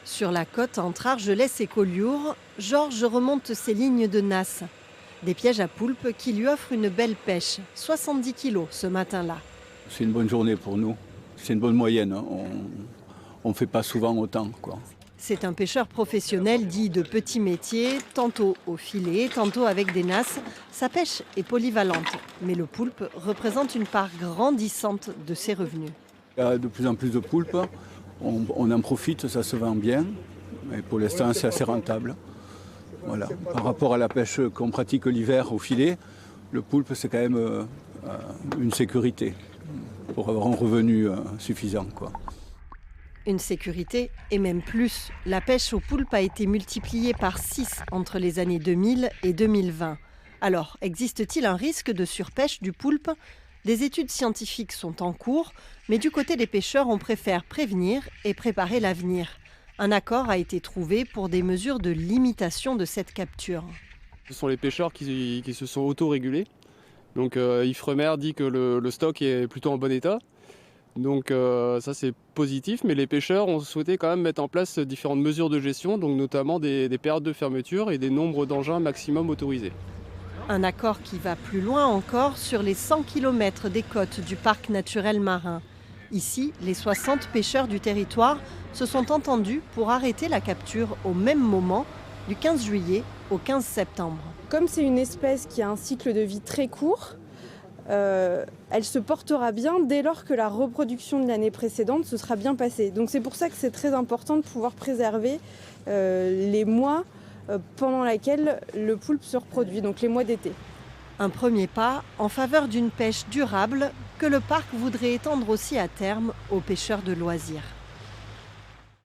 Sur la côte entre Argelès et Collioure, Georges remonte ses lignes de nasse. Des pièges à poulpes qui lui offrent une belle pêche, 70 kilos ce matin-là. C'est une bonne journée pour nous, c'est une bonne moyenne, hein. On ne fait pas souvent autant, quoi. C'est un pêcheur professionnel dit de petit métier, tantôt au filet, tantôt avec des nasses. Sa pêche est polyvalente, mais le poulpe représente une part grandissante de ses revenus. Il y a de plus en plus de poulpes, on en profite, ça se vend bien, et pour l'instant c'est assez rentable. Voilà. Par rapport à la pêche qu'on pratique l'hiver au filet, le poulpe c'est quand même une sécurité pour avoir un revenu suffisant, quoi. Une sécurité et même plus. La pêche au poulpe a été multipliée par 6 entre les années 2000 et 2020. Alors, existe-t-il un risque de surpêche du poulpe ? Des études scientifiques sont en cours, mais du côté des pêcheurs, on préfère prévenir et préparer l'avenir. Un accord a été trouvé pour des mesures de limitation de cette capture. Ce sont les pêcheurs qui se sont auto-régulés. Donc Ifremer dit que le stock est plutôt en bon état. Donc ça c'est positif, mais les pêcheurs ont souhaité quand même mettre en place différentes mesures de gestion, donc notamment des périodes de fermeture et des nombres d'engins maximum autorisés. Un accord qui va plus loin encore sur les 100 km des côtes du parc naturel marin. Ici, les 60 pêcheurs du territoire se sont entendus pour arrêter la capture au même moment, du 15 juillet au 15 septembre. Comme c'est une espèce qui a un cycle de vie très court, elle se portera bien dès lors que la reproduction de l'année précédente se sera bien passée. Donc c'est pour ça que c'est très important de pouvoir préserver les mois pendant lesquels le poulpe se reproduit, donc les mois d'été. Un premier pas en faveur d'une pêche durable que le parc voudrait étendre aussi à terme aux pêcheurs de loisirs.